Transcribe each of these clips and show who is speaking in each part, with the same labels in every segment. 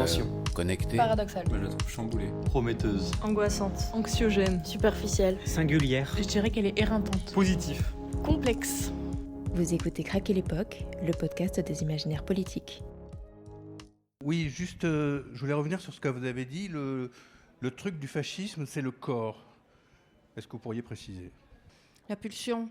Speaker 1: Passion.
Speaker 2: Connectée.
Speaker 3: Paradoxal.
Speaker 1: Moi, je la trouve chamboulée.
Speaker 4: Prometteuse.
Speaker 3: Angoissante.
Speaker 5: Anxiogène.
Speaker 3: Superficielle.
Speaker 6: Singulière.
Speaker 5: Je dirais qu'elle est éreintante.
Speaker 4: Positif.
Speaker 3: Complexe.
Speaker 7: Vous écoutez Craquer l'époque, le podcast des imaginaires politiques.
Speaker 8: Oui, juste, je voulais revenir sur ce que vous avez dit. Le truc du fascisme, c'est le corps. Est-ce que vous pourriez préciser ?
Speaker 9: La pulsion.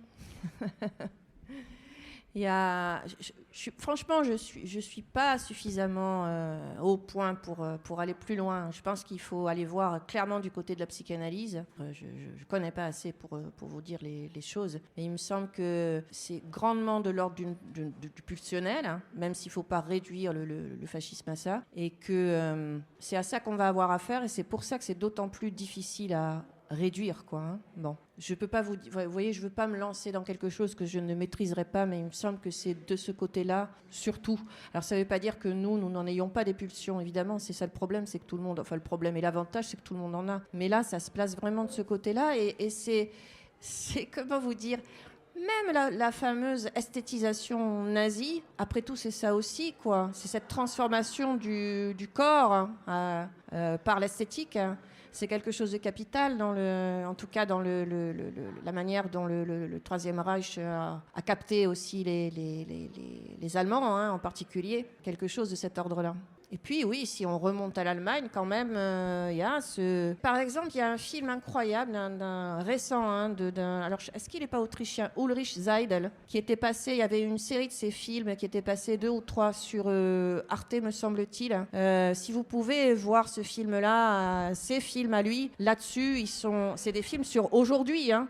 Speaker 9: Franchement, je suis pas suffisamment au point pour aller plus loin. Je pense qu'il faut aller voir clairement du côté de la psychanalyse. Je connais pas assez pour vous dire les choses. Mais il me semble que c'est grandement de l'ordre du pulsionnel, hein, même s'il faut pas réduire le fascisme à ça. Et que c'est à ça qu'on va avoir affaire. Et c'est pour ça que c'est d'autant plus difficile à réduire, quoi. Hein. Bon, je peux pas vous voyez, je veux pas me lancer dans quelque chose que je ne maîtriserai pas, mais il me semble que c'est de ce côté-là, surtout. Alors, ça veut pas dire que nous n'en ayons pas des pulsions, évidemment, c'est ça le problème, c'est que tout le monde, enfin, le problème et l'avantage, c'est que tout le monde en a. Mais là, ça se place vraiment de ce côté-là, et c'est comment vous dire, même la fameuse esthétisation nazie, après tout, c'est ça aussi, quoi. C'est cette transformation du corps hein, par l'esthétique. Hein. C'est quelque chose de capital, en tout cas dans la manière dont le Troisième Reich a capté aussi les Allemands, hein, en particulier, quelque chose de cet ordre-là. Et puis oui, si on remonte à l'Allemagne, quand même, y a par exemple, il y a un film incroyable, d'un récent, hein, alors est-ce qu'il n'est pas autrichien, Ulrich Seidel, qui était passé, il y avait une série de ces films qui étaient passés 2 ou 3 sur Arte, me semble-t-il. Si vous pouvez voir ce film-là, ces films à lui, là-dessus, c'est des films sur aujourd'hui, hein.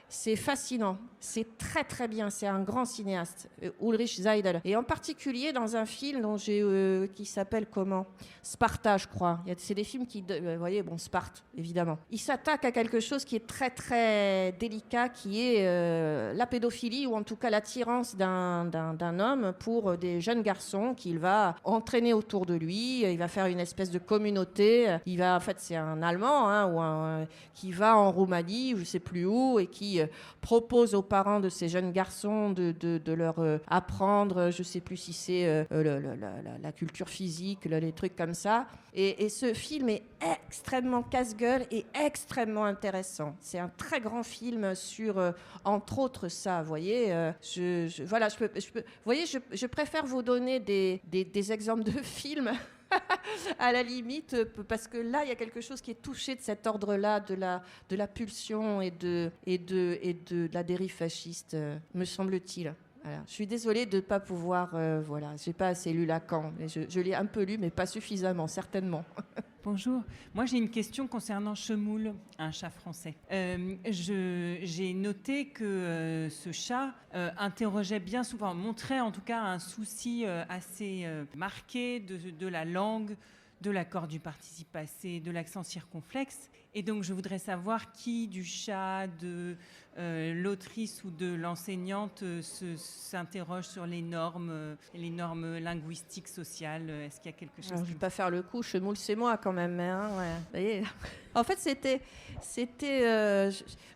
Speaker 9: C'est fascinant, c'est très très bien, c'est un grand cinéaste, Ulrich Seidel. Et en particulier dans un film qui s'appelle comment ? Sparta, je crois. C'est des films qui, vous voyez, bon, Sparte, évidemment. Il s'attaque à quelque chose qui est très très délicat, qui est la pédophilie, ou en tout cas l'attirance d'un homme pour des jeunes garçons qu'il va entraîner autour de lui. Il va faire une espèce de communauté. En fait, c'est un Allemand, hein, qui va en Roumanie, je sais plus où, et qui propose aux parents de ces jeunes garçons de leur apprendre, je sais plus si c'est la culture physique, les trucs comme ça. Et ce film est extrêmement casse-gueule et extrêmement intéressant. C'est un très grand film sur, entre autres, ça. Vous voyez, je préfère vous donner des exemples de films. À la limite, parce que là, il y a quelque chose qui est touché de cet ordre-là, de la pulsion et de la dérive fasciste, me semble-t-il. Voilà. Je suis désolée de ne pas pouvoir... j'ai pas assez lu Lacan. Je l'ai un peu lu, mais pas suffisamment, certainement.
Speaker 5: Bonjour. Moi, j'ai une question concernant Chemoul, un chat français. J'ai noté que ce chat interrogeait bien souvent, montrait en tout cas un souci assez marqué de la langue, de l'accord du participe passé, de l'accent circonflexe. Et donc, je voudrais savoir qui du chat, de l'autrice ou de l'enseignante s'interroge sur les normes linguistiques, sociales. Est-ce qu'il y a quelque chose?
Speaker 9: Alors, je ne vais pas faire le coup. Chemoul, c'est moi quand même. Hein, ouais. Vous voyez. En fait, c'était.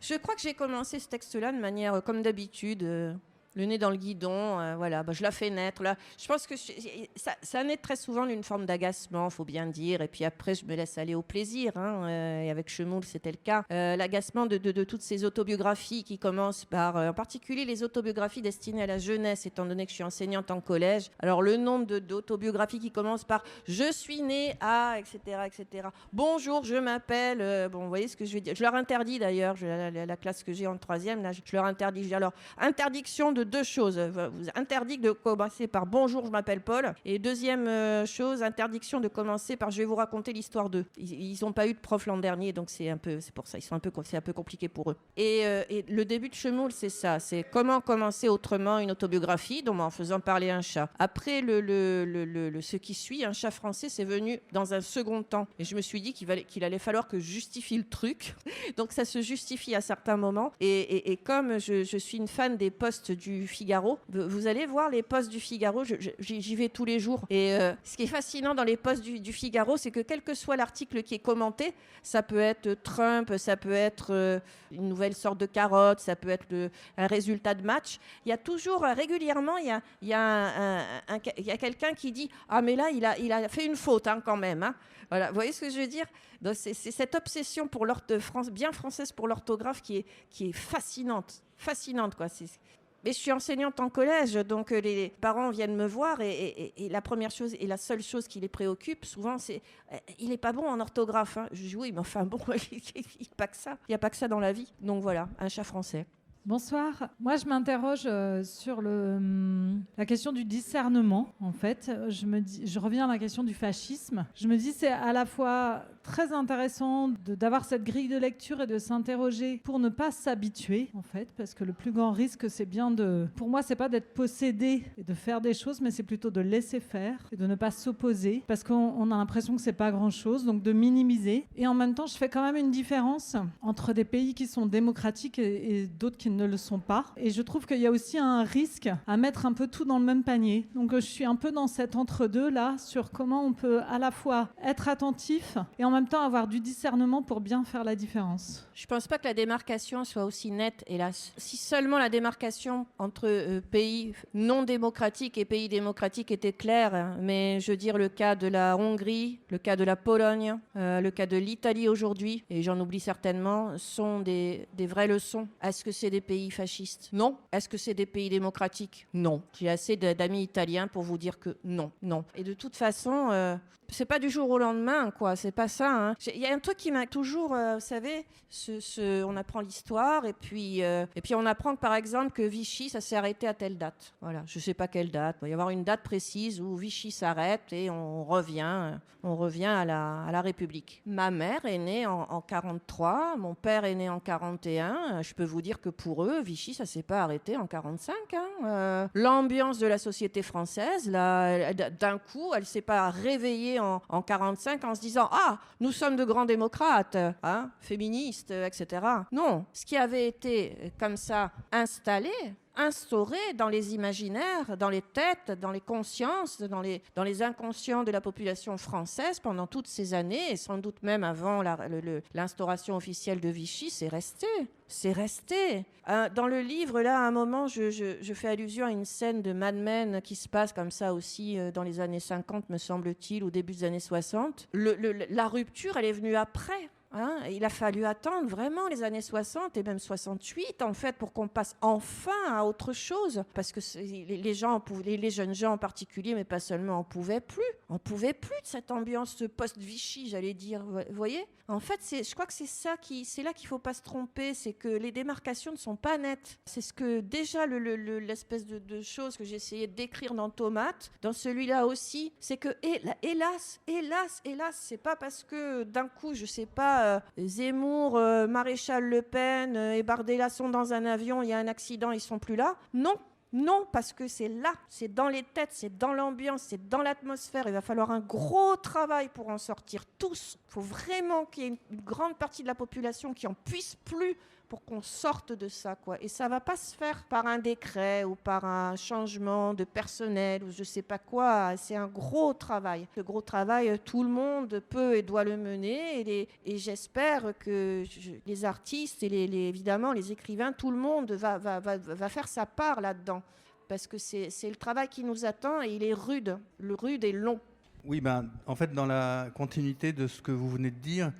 Speaker 9: Je crois que j'ai commencé ce texte-là de manière comme d'habitude. Le nez dans le guidon, voilà, je la fais naître. Là. Je pense que ça naît très souvent d'une forme d'agacement, faut bien dire. Et puis après, je me laisse aller au plaisir. Hein, et avec Chemoul, c'était le cas. L'agacement de toutes ces autobiographies qui commencent par, en particulier les autobiographies destinées à la jeunesse, étant donné que je suis enseignante en collège. Alors le nombre d'autobiographies qui commencent par je suis née à, etc., etc. Bonjour, je m'appelle. Bon, vous voyez ce que je veux dire. Je leur interdis d'ailleurs, la classe que j'ai en 3e, là, je leur interdis. Je dis alors interdiction de 2 choses. Vous interdit de commencer par bonjour, je m'appelle Paul. Et deuxième chose, interdiction de commencer par je vais vous raconter l'histoire d'eux. Ils n'ont pas eu de prof l'an dernier, donc c'est pour ça. C'est un peu compliqué pour eux. Et le début de Chemoul, c'est ça. C'est comment commencer autrement une autobiographie, donc en faisant parler un chat. Après, ce qui suit, un chat français, c'est venu dans un second temps. Et je me suis dit qu'il allait falloir que je justifie le truc. Donc ça se justifie à certains moments. Et comme je suis une fan des postes du du Figaro. Vous allez voir les posts du Figaro, j'y vais tous les jours. Et ce qui est fascinant dans les posts du Figaro, c'est que quel que soit l'article qui est commenté, ça peut être Trump, ça peut être une nouvelle sorte de carotte, ça peut être un résultat de match. Il y a toujours, régulièrement, il y a quelqu'un qui dit « Ah, mais là, il a fait une faute quand même. » Voilà, vous voyez ce que je veux dire ? Donc, c'est cette obsession pour bien française pour l'orthographe qui est fascinante. Fascinante, quoi. Mais je suis enseignante en collège, donc les parents viennent me voir et la première chose et la seule chose qui les préoccupe souvent, c'est il n'est pas bon en orthographe. Je dis oui, mais enfin bon, il n'y a pas que ça dans la vie. Donc voilà, un chat français.
Speaker 1: Bonsoir. Moi, je m'interroge sur la question du discernement, en fait. Je reviens à la question du fascisme. Je me dis c'est à la fois très intéressant d'avoir cette grille de lecture et de s'interroger pour ne pas s'habituer, en fait, parce que le plus grand risque, c'est bien pour moi, c'est pas d'être possédé et de faire des choses, mais c'est plutôt de laisser faire et de ne pas s'opposer, parce qu'on a l'impression que c'est pas grand-chose, donc de minimiser. Et en même temps, je fais quand même une différence entre des pays qui sont démocratiques et d'autres qui ne le sont pas. Et je trouve qu'il y a aussi un risque à mettre un peu tout dans le même panier. Donc je suis un peu dans cet entre-deux là, sur comment on peut à la fois être attentif et en même temps avoir du discernement pour bien faire la différence.
Speaker 9: Je ne pense pas que la démarcation soit aussi nette, hélas. Si seulement la démarcation entre pays non démocratiques et pays démocratiques était claire, mais je veux dire le cas de la Hongrie, le cas de la Pologne, le cas de l'Italie aujourd'hui, et j'en oublie certainement, sont des vraies leçons. Est-ce que c'est des pays fascistes ? Non. Est-ce que c'est des pays démocratiques ? Non. J'ai assez d'amis italiens pour vous dire que non. Et de toute façon, c'est pas du jour au lendemain, quoi. C'est pas ça. Il y a un truc qui m'a toujours, vous savez, on apprend l'histoire et puis on apprend que, par exemple, que Vichy, ça s'est arrêté à telle date. Voilà. Je sais pas quelle date. Il va y avoir une date précise où Vichy s'arrête et on revient à la République. Ma mère est née en 43, mon père est né en 41. Je peux vous dire que pour eux, Vichy, ça s'est pas arrêté en 45. L'ambiance de la société française, là, d'un coup, elle s'est pas réveillée en 45 en se disant « Ah, nous sommes de grands démocrates, féministes, etc. » Non, ce qui avait été comme ça instauré dans les imaginaires, dans les têtes, dans les consciences, dans les inconscients de la population française pendant toutes ces années, et sans doute même avant l'instauration officielle de Vichy, c'est resté. C'est resté. Dans le livre, là, à un moment, je fais allusion à une scène de Mad Men qui se passe comme ça aussi dans les années 50, me semble-t-il, au début des années 60. La rupture, elle est venue après. Il a fallu attendre vraiment les années 60 et même 68 en fait pour qu'on passe enfin à autre chose, parce que les jeunes gens en particulier, mais pas seulement, on pouvait plus de cette ambiance post-Vichy, j'allais dire, vous voyez. En fait, je crois que c'est là qu'il faut pas se tromper, c'est que les démarcations ne sont pas nettes. C'est ce que déjà l'espèce de chose que j'ai essayé de décrire dans Tomate, dans celui-là aussi, c'est que hélas, c'est pas parce que d'un coup, je sais pas, Zemmour, Maréchal Le Pen et Bardella sont dans un avion, il y a un accident, ils sont plus là. Non, parce que c'est là, c'est dans les têtes, c'est dans l'ambiance, c'est dans l'atmosphère. Il va falloir un gros travail pour en sortir tous. Il faut vraiment qu'il y ait une grande partie de la population qui en puisse plus pour qu'on sorte de ça, quoi. Et ça va pas se faire par un décret ou par un changement de personnel ou je sais pas quoi. C'est un gros travail. Le gros travail, tout le monde peut et doit le mener. Et j'espère que les artistes et évidemment les écrivains, tout le monde va faire sa part là-dedans. Parce que c'est le travail qui nous attend et il est rude. Le rude est long.
Speaker 8: Oui, en fait, dans la continuité de ce que vous venez de dire,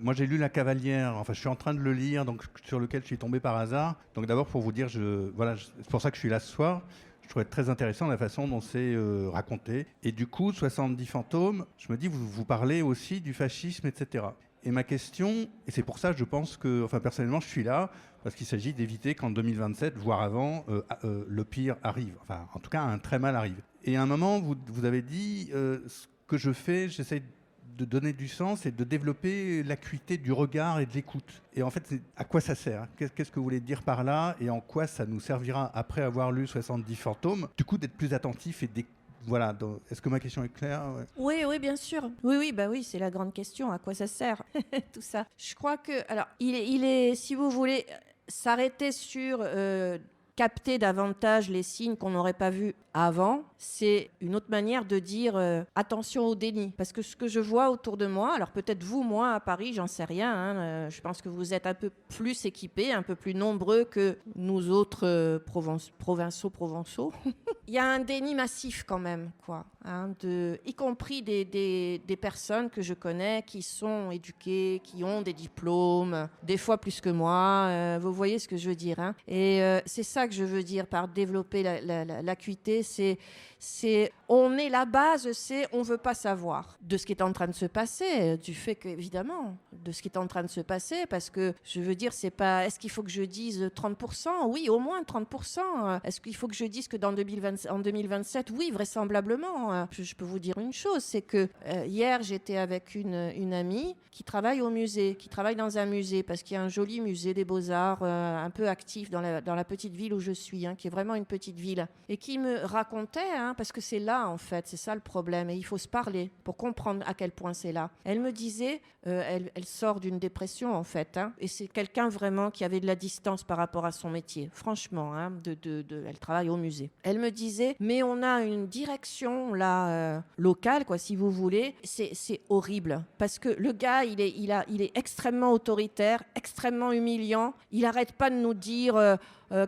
Speaker 8: moi j'ai lu La Cavalière, enfin je suis en train de le lire, donc, sur lequel je suis tombé par hasard. Donc d'abord pour vous dire, c'est pour ça que je suis là ce soir, je trouvais très intéressant la façon dont c'est raconté. Et du coup, 70 fantômes, je me dis, vous parlez aussi du fascisme, etc. Et ma question, et c'est pour ça je pense que, enfin personnellement je suis là, parce qu'il s'agit d'éviter qu'en 2027, voire avant, le pire arrive. Enfin en tout cas un très mal arrive. Et à un moment, vous avez dit, ce que je fais, j'essaie de donner du sens et de développer l'acuité du regard et de l'écoute. Et en fait, à quoi ça sert ? Qu'est-ce que vous voulez dire par là ? Et en quoi ça nous servira, après avoir lu 70 fantômes, du coup d'être plus attentif et d'écouter. Voilà, donc, est-ce que ma question est claire ? Ouais.
Speaker 9: Oui, bien sûr. Oui, c'est la grande question. À quoi ça sert tout ça ? Je crois que, alors, il est, si vous voulez, s'arrêter sur capter davantage les signes qu'on n'aurait pas vus avant, c'est une autre manière de dire attention au déni. Parce que ce que je vois autour de moi, alors peut-être vous, moi, à Paris, j'en sais rien, hein, je pense que vous êtes un peu plus équipés, un peu plus nombreux que nous autres provençaux. Il y a un déni massif quand même, quoi, hein, y compris des personnes que je connais qui sont éduquées, qui ont des diplômes, des fois plus que moi, vous voyez ce que je veux dire, hein. Et c'est ça que je veux dire par développer l'acuité, c'est on est la base, c'est on veut pas savoir de ce qui est en train de se passer, du fait que évidemment de ce qui est en train de se passer, parce que je veux dire, c'est pas est-ce qu'il faut que je dise 30%? Oui, au moins 30%. Est-ce qu'il faut que je dise que en 2027? Oui, vraisemblablement. Je peux vous dire une chose, c'est que hier j'étais avec une amie qui travaille au musée, qui travaille dans un musée, parce qu'il y a un joli musée des Beaux-Arts un peu actif dans la petite ville où je suis, hein, qui est vraiment une petite ville, et qui me racontait, hein, parce que c'est là en fait, c'est ça le problème, et il faut se parler pour comprendre à quel point c'est là. Elle me disait, elle sort d'une dépression en fait, hein, et c'est quelqu'un vraiment qui avait de la distance par rapport à son métier, franchement, hein, elle travaille au musée. Elle me disait, mais on a une direction là locale, quoi, si vous voulez, c'est horrible, parce que le gars, il est extrêmement autoritaire, extrêmement humiliant, il arrête pas de nous dire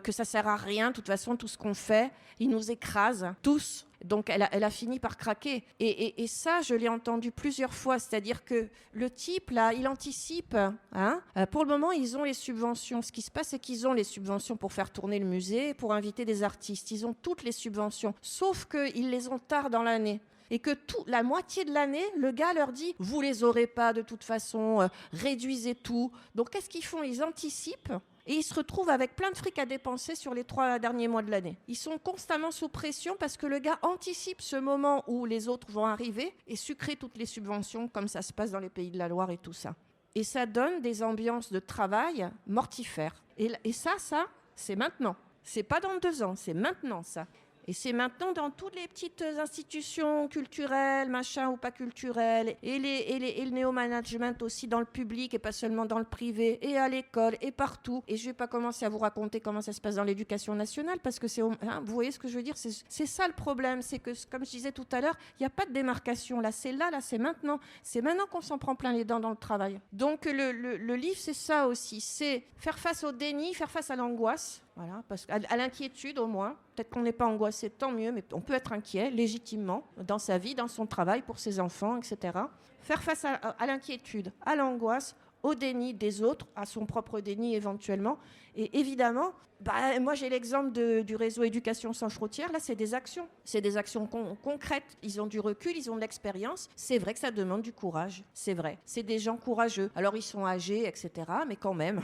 Speaker 9: que ça sert à rien, de toute façon tout ce qu'on fait, il nous écrase tous. Donc elle a fini par craquer. Et ça, je l'ai entendu plusieurs fois. C'est-à-dire que le type, là, il anticipe. Hein. Pour le moment, ils ont les subventions. Ce qui se passe, c'est qu'ils ont les subventions pour faire tourner le musée, pour inviter des artistes. Ils ont toutes les subventions. Sauf qu'ils les ont tard dans l'année. Et que la moitié de l'année, le gars leur dit « Vous les aurez pas de toute façon, réduisez tout ». Donc qu'est-ce qu'ils font? Ils anticipent. Et ils se retrouvent avec plein de fric à dépenser sur les 3 derniers mois de l'année. Ils sont constamment sous pression parce que le gars anticipe ce moment où les autres vont arriver et sucrer toutes les subventions comme ça se passe dans les Pays de la Loire et tout ça. Et ça donne des ambiances de travail mortifères. Et ça, c'est maintenant. C'est pas dans 2 ans, c'est maintenant ça. Et c'est maintenant dans toutes les petites institutions culturelles, machin ou pas culturelles, et le néo-management aussi dans le public et pas seulement dans le privé, et à l'école, et partout. Et je vais pas commencer à vous raconter comment ça se passe dans l'éducation nationale, parce que vous voyez ce que je veux dire, c'est ça le problème, c'est que, comme je disais tout à l'heure, il n'y a pas de démarcation, là, c'est c'est maintenant. C'est maintenant qu'on s'en prend plein les dents dans le travail. Donc le livre, c'est ça aussi, c'est faire face au déni, faire face à l'angoisse. Voilà, parce qu'à l'inquiétude au moins, peut-être qu'on n'est pas angoissé, tant mieux, mais on peut être inquiet légitimement dans sa vie, dans son travail, pour ses enfants, etc. Faire face à l'inquiétude, à l'angoisse, au déni des autres, à son propre déni éventuellement. Et évidemment, moi j'ai l'exemple du réseau Éducation sans frontières, là c'est des actions concrètes, ils ont du recul, ils ont de l'expérience, c'est vrai que ça demande du courage, c'est vrai, c'est des gens courageux, alors ils sont âgés, etc., mais quand même,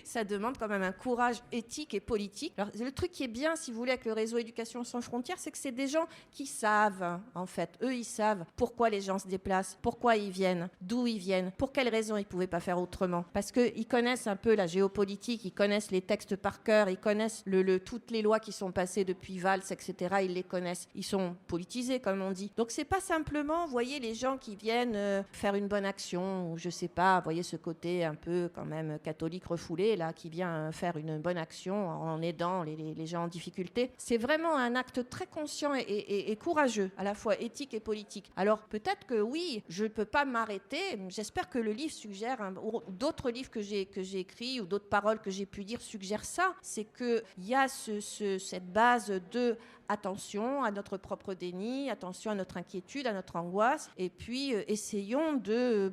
Speaker 9: ça demande quand même un courage éthique et politique. Alors le truc qui est bien, si vous voulez, avec le réseau Éducation sans frontières, c'est que c'est des gens qui savent, en fait, eux ils savent pourquoi les gens se déplacent, pourquoi ils viennent, d'où ils viennent, pour quelles raisons ils ne pouvaient pas faire autrement, parce qu'ils connaissent un peu la géopolitique, ils connaissent les textes par cœur, ils connaissent toutes les lois qui sont passées depuis Valls, etc. Ils les connaissent. Ils sont politisés, comme on dit. Donc, c'est pas simplement, vous voyez, les gens qui viennent faire une bonne action, ou je sais pas, vous voyez ce côté un peu quand même catholique refoulé, là, qui vient faire une bonne action en aidant les gens en difficulté. C'est vraiment un acte très conscient et courageux, à la fois éthique et politique. Alors, peut-être que oui, je ne peux pas m'arrêter. J'espère que le livre suggère, ou d'autres livres que j'ai écrits, ou d'autres paroles que j'ai pu dire suggèrent ça, c'est qu'il y a cette base de attention à notre propre déni, attention à notre inquiétude, à notre angoisse, et puis essayons de,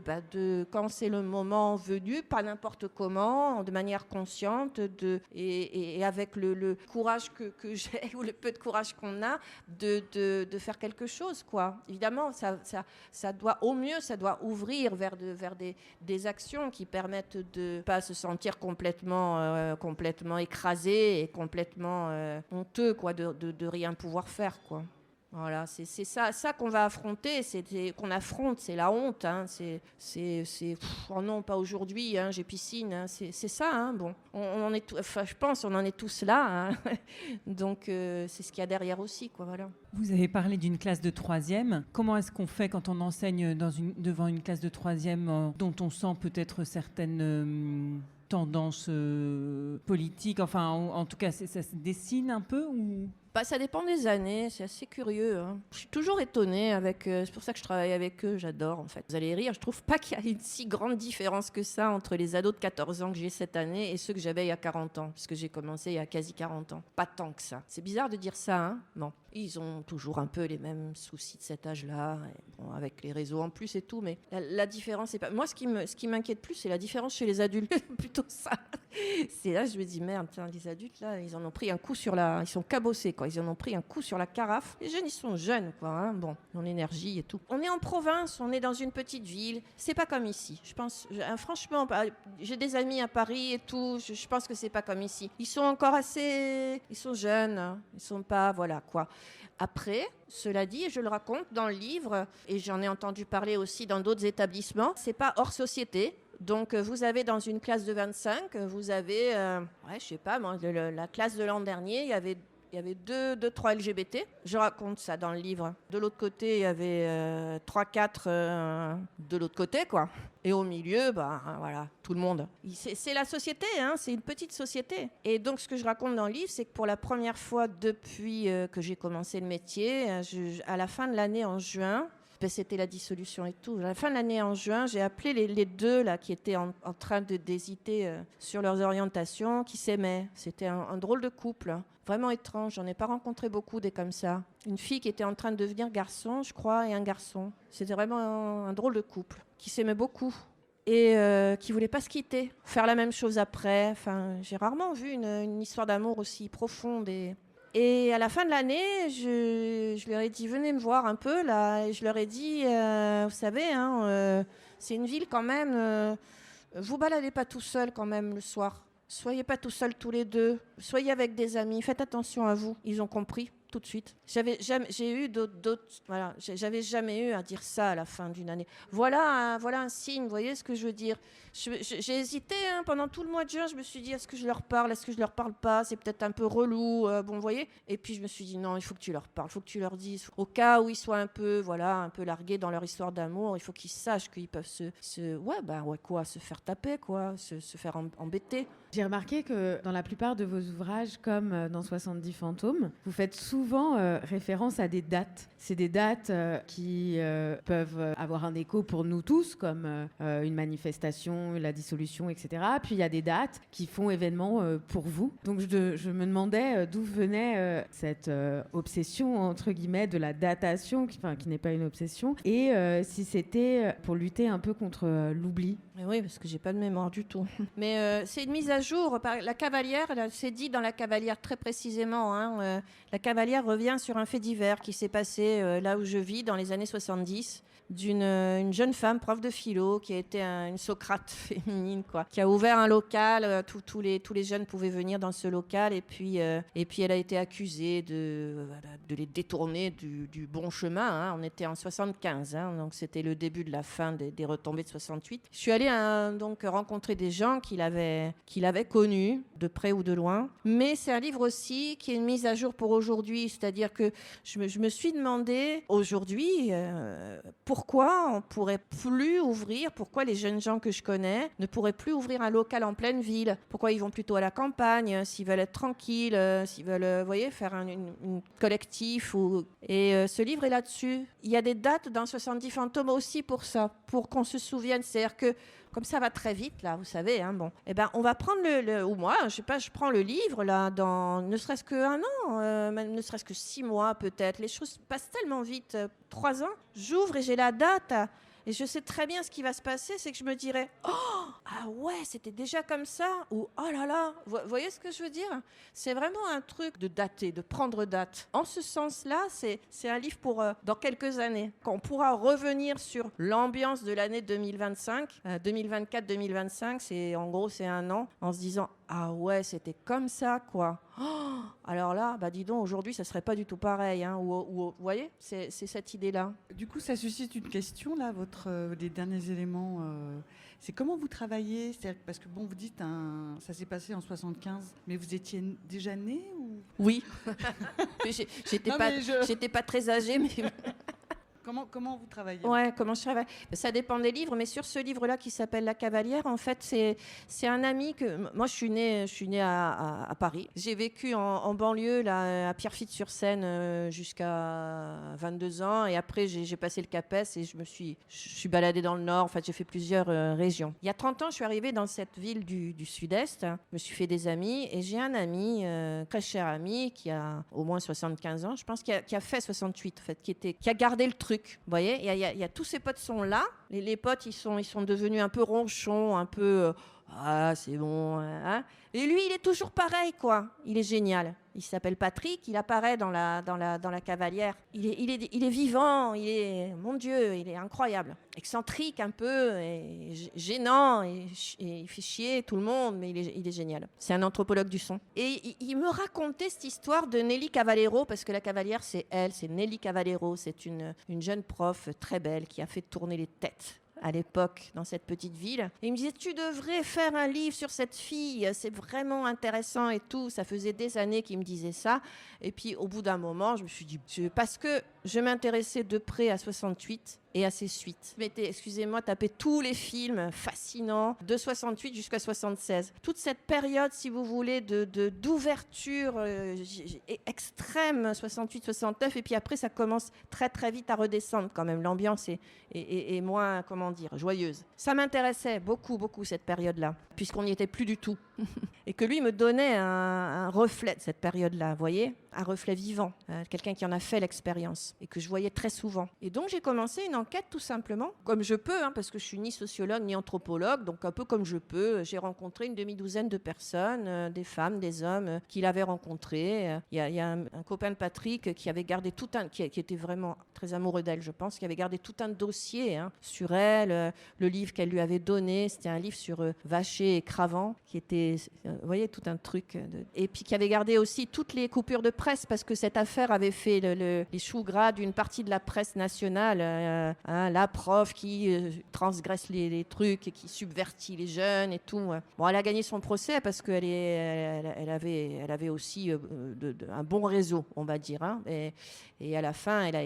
Speaker 9: quand c'est le moment venu, pas n'importe comment, de manière consciente, et avec le courage que j'ai, ou le peu de courage qu'on a, de faire quelque chose, quoi. Évidemment, ça doit, au mieux, ça doit ouvrir vers des actions qui permettent de ne pas se sentir complètement écrasé et complètement honteux, quoi, de rien pouvoir faire, quoi. Voilà, c'est ça qu'on va affronter, qu'on affronte, c'est la honte, hein, oh non, pas aujourd'hui, hein, j'ai piscine, hein, c'est ça, hein, bon, je pense on en est tous là, hein, donc c'est ce qu'il y a derrière aussi, quoi, voilà.
Speaker 5: Vous avez parlé d'une classe de 3e. Comment est-ce qu'on fait quand on enseigne devant une classe de 3e dont on sent peut-être certaines tendance politique, enfin en tout cas ça se dessine un peu ou...
Speaker 9: Ça dépend des années, c'est assez curieux. Hein. Je suis toujours étonnée avec... c'est pour ça que je travaille avec eux, j'adore en fait. Vous allez rire, je trouve pas qu'il y a une si grande différence que ça entre les ados de 14 ans que j'ai cette année et ceux que j'avais il y a 40 ans, puisque j'ai commencé il y a quasi 40 ans. Pas tant que ça. C'est bizarre de dire ça, hein. Non. Ils ont toujours un peu les mêmes soucis de cet âge-là, et bon, avec les réseaux en plus et tout, mais la différence, c'est pas... Moi, ce qui m'inquiète plus, c'est la différence chez les adultes. Plutôt ça. C'est là, je me dis, merde, tiens, les adultes, là, ils en ont pris un coup sur la... Ils sont cabossés, quoi. Ils en ont pris un coup sur la carafe. Les jeunes, ils sont jeunes, quoi. Hein. Bon, en énergie et tout. On est en province, on est dans une petite ville. C'est pas comme ici. Je pense, franchement, j'ai des amis à Paris et tout. Je pense que c'est pas comme ici. Ils sont encore assez... Ils sont jeunes. Hein. Ils sont pas... Voilà, quoi. Après, cela dit, je le raconte dans le livre, et j'en ai entendu parler aussi dans d'autres établissements, c'est pas hors société. Donc, vous avez dans une classe de 25, vous avez, je sais pas, moi, la classe de l'an dernier, il y avait 3 LGBT. Je raconte ça dans le livre. De l'autre côté, il y avait 3-4 de l'autre côté, quoi. Et au milieu, voilà, tout le monde. C'est la société, hein, c'est une petite société. Et donc, ce que je raconte dans le livre, c'est que pour la première fois depuis que j'ai commencé le métier, à la fin de l'année, en juin, c'était la dissolution et tout. À la fin de l'année, en juin, j'ai appelé les deux là, qui étaient en train d'hésiter sur leurs orientations, qui s'aimaient. C'était un drôle de couple, hein. Vraiment étrange. J'en ai pas rencontré beaucoup des comme ça. Une fille qui était en train de devenir garçon, je crois, et un garçon. C'était vraiment un drôle de couple, qui s'aimait beaucoup et qui voulait pas se quitter, faire la même chose après. Enfin, j'ai rarement vu une histoire d'amour aussi profonde et à la fin de l'année, je leur ai dit, venez me voir un peu, là. Et je leur ai dit, vous savez, hein, c'est une ville quand même, vous baladez pas tout seul quand même le soir. Soyez pas tout seuls tous les deux. Soyez avec des amis. Faites attention à vous. Ils ont compris tout de suite. J'avais jamais eu à dire ça à la fin d'une année. Voilà un signe. Vous voyez ce que je veux dire? J'ai hésité pendant tout le mois de juin. Je me suis dit, est-ce que je leur parle? Est-ce que je leur parle pas? C'est peut-être un peu relou. Bon, vous voyez. Et puis je me suis dit non, il faut que tu leur parles. Il faut que tu leur dises. Au cas où ils soient un peu largués dans leur histoire d'amour, il faut qu'ils sachent qu'ils peuvent se faire taper, quoi, se faire embêter.
Speaker 7: J'ai remarqué que dans la plupart de vos ouvrages, comme dans 70 fantômes, vous faites souvent référence à des dates. C'est des dates qui peuvent avoir un écho pour nous tous, comme une manifestation, la dissolution, etc. Puis il y a des dates qui font événement pour vous. Donc je me demandais d'où venait cette obsession, entre guillemets, de la datation, qui n'est pas une obsession, et si c'était pour lutter un peu contre l'oubli.
Speaker 9: Mais oui, parce que j'ai pas de mémoire du tout. Mais c'est une mise à jour. La Cavalière, c'est dit dans la Cavalière très précisément. Hein, la Cavalière revient sur un fait divers qui s'est passé là où je vis dans les années 70. Une jeune femme, prof de philo, qui a été une Socrate féminine, quoi, qui a ouvert un local. Tous les jeunes pouvaient venir dans ce local, et puis elle a été accusée de les détourner du bon chemin. Hein. On était en 75, hein, donc c'était le début de la fin des retombées de 68. Je suis allée donc rencontrer des gens qu'il avait connus, de près ou de loin. Mais c'est un livre aussi qui est une mise à jour pour aujourd'hui, c'est-à-dire que je me suis demandé aujourd'hui pourquoi on pourrait plus ouvrir, pourquoi les jeunes gens que je connais ne pourraient plus ouvrir un local en pleine ville, pourquoi ils vont plutôt à la campagne, s'ils veulent être tranquilles, s'ils veulent, faire un collectif. Et ce livre est là-dessus. Il y a des dates dans 70 fantômes aussi pour ça, pour qu'on se souvienne. C'est-à-dire que comme ça va très vite, là, vous savez, hein, bon. Eh ben, on va prendre ou moi, je sais pas, je prends le livre, là, dans ne serait-ce qu'un an, même ne serait-ce que 6 mois, peut-être. Les choses passent tellement vite. 3 ans, j'ouvre et j'ai la date. Et je sais très bien ce qui va se passer, c'est que je me dirais « Oh, ah ouais, c'était déjà comme ça » ou « Oh là là ». Vous voyez ce que je veux dire? C'est vraiment un truc de dater, de prendre date. En ce sens-là, c'est un livre pour dans quelques années. Quand on pourra revenir sur l'ambiance de l'année 2025, 2024-2025, en gros, c'est un an, en se disant « Ah ouais, c'était comme ça, quoi ». Oh, alors là, dis donc, aujourd'hui, ça serait pas du tout pareil. Hein, vous voyez, c'est cette idée-là.
Speaker 2: Du coup, ça suscite une question, là, les derniers éléments. C'est comment vous travaillez? Parce que, bon, vous dites, ça s'est passé en 75, mais vous étiez déjà née ou...
Speaker 9: Oui. J'étais pas très âgée, mais...
Speaker 2: Comment vous travaillez?
Speaker 9: Ouais, comment je travaille? Ça dépend des livres, mais sur ce livre-là qui s'appelle La Cavalière, en fait, c'est un ami que... Moi, je suis née à Paris. J'ai vécu en banlieue, là, à Pierrefitte-sur-Seine, jusqu'à 22 ans. Et après, j'ai passé le CAPES et je suis baladée dans le Nord. En fait, j'ai fait plusieurs régions. Il y a 30 ans, je suis arrivée dans cette ville du Sud-Est. Je me suis fait des amis. Et j'ai un ami, très cher ami, qui a au moins 75 ans, je pense, qui a fait 68, en fait, qui a gardé le truc. Vous voyez, il y a tous ses potes sont là. Les potes, ils sont devenus un peu ronchons, un peu ah c'est bon. Hein. Et lui, il est toujours pareil, quoi. Il est génial. Il s'appelle Patrick. Il apparaît dans la Cavalière. Il est vivant. Mon Dieu, il est incroyable. Excentrique un peu, et gênant, et il fait chier tout le monde, mais il est génial. C'est un anthropologue du son. Et il me racontait cette histoire de Nelly Cavallero, parce que la Cavalière, c'est Nelly Cavallero. C'est une jeune prof très belle qui a fait tourner les têtes à l'époque dans cette petite ville. Et il me disait, tu devrais faire un livre sur cette fille, c'est vraiment intéressant et tout. Ça faisait des années qu'il me disait ça. Et puis au bout d'un moment, je me suis dit, parce que je m'intéressais de près à 68 et à ses suites. Je m'étais, excusez-moi, tapé tous les films fascinants de 68 jusqu'à 76. Toute cette période, si vous voulez, d'ouverture extrême, 68-69, et puis après, ça commence très très vite à redescendre quand même. L'ambiance est moins, comment dire, joyeuse. Ça m'intéressait beaucoup, beaucoup cette période-là, puisqu'on n'y était plus du tout. Et que lui me donnait un reflet de cette période-là, vous voyez, un reflet vivant, quelqu'un qui en a fait l'expérience et que je voyais très souvent. Et donc j'ai commencé une enquête tout simplement, comme je peux, parce que je suis ni sociologue ni anthropologue, donc un peu comme je peux. J'ai rencontré une demi-douzaine de personnes, des femmes, des hommes, qu'il avait rencontrés. Il y a un copain de Patrick qui avait gardé qui était vraiment très amoureux d'elle, je pense, qui avait gardé tout un dossier sur elle, le livre qu'elle lui avait donné, c'était un livre sur Vacher et Cravant, qui était, vous voyez, tout un truc. Et puis qui avait gardé aussi toutes les coupures de presse, parce que cette affaire avait fait les choux gras d'une partie de la presse nationale, la prof qui transgresse les trucs et qui subvertit les jeunes et tout. Bon, elle a gagné son procès parce qu'elle avait aussi un bon réseau, on va dire. Et à la fin, elle a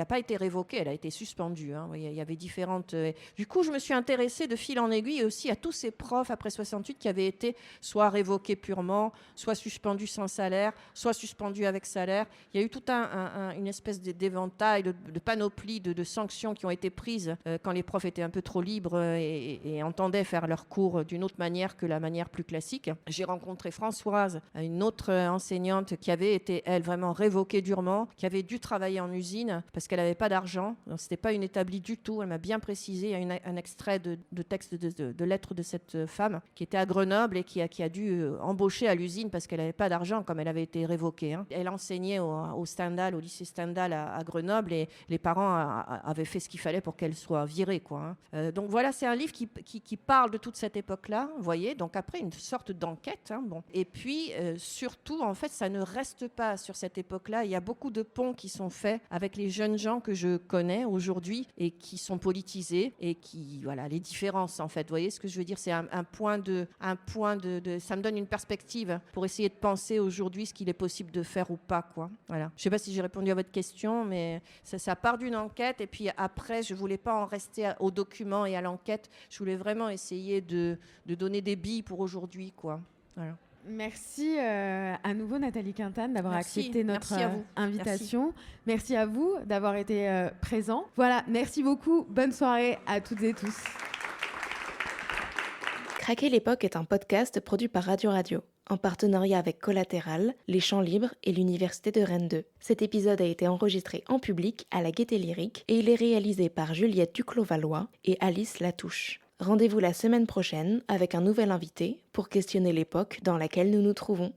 Speaker 9: pas été révoquée, elle a été suspendue. Il y avait différentes. Du coup, je me suis intéressée de fil en aiguille aussi à tous ces profs après 68 qui avaient été soit révoqués purement, soit suspendus sans salaire, soit suspendus avec salaire. Il y a eu toute une espèce d'éventail, de panoplie de sanctions qui ont été prises quand les profs étaient un peu trop libres et entendaient faire leurs cours d'une autre manière que la manière plus classique. J'ai rencontré Françoise, une autre enseignante qui avait été, elle, vraiment révoquée durement, qui avait dû travailler en usine parce qu'elle n'avait pas d'argent. Donc, c'était pas une établie du tout. Elle m'a bien précisé. Il y a un extrait de texte de lettres de cette femme qui était à Grenoble et qui a dû embaucher à l'usine parce qu'elle n'avait pas d'argent comme elle avait été révoquée. Elle enseignait au Stendhal, au lycée Stendhal à Grenoble, et les parents avaient fait ce qu'il fallait pour qu'elle soit virée, quoi. Donc voilà, c'est un livre qui parle de toute cette époque-là, vous voyez. Donc après, une sorte d'enquête. Bon. Et puis, surtout, en fait, ça ne reste pas sur cette époque-là. Il y a beaucoup de ponts qui sont faits avec les jeunes gens que je connais aujourd'hui et qui sont politisés et qui, voilà, les différences, en fait. Vous voyez ce que je veux dire? C'est un point de ça me donne une perspective pour essayer de penser aujourd'hui ce qu'il est possible de faire ou pas, quoi. Voilà. Je sais pas si j'ai répondu à votre question, mais ça part d'une enquête, et puis après, je voulais pas en rester aux documents et à l'enquête. Je voulais vraiment essayer de donner des billes pour aujourd'hui, quoi. Voilà.
Speaker 7: Merci à nouveau Nathalie Quintane d'avoir accepté notre invitation. Merci à vous d'avoir été présents. Voilà, merci beaucoup. Bonne soirée à toutes et tous.
Speaker 3: Craquer l'époque est un podcast produit par Radio Radio, en partenariat avec Collatéral, Les Champs Libres et l'Université de Rennes 2. Cet épisode a été enregistré en public à la Gaîté Lyrique et il est réalisé par Juliette Duclos-Valois et Alice Latouche. Rendez-vous la semaine prochaine avec un nouvel invité pour questionner l'époque dans laquelle nous nous trouvons.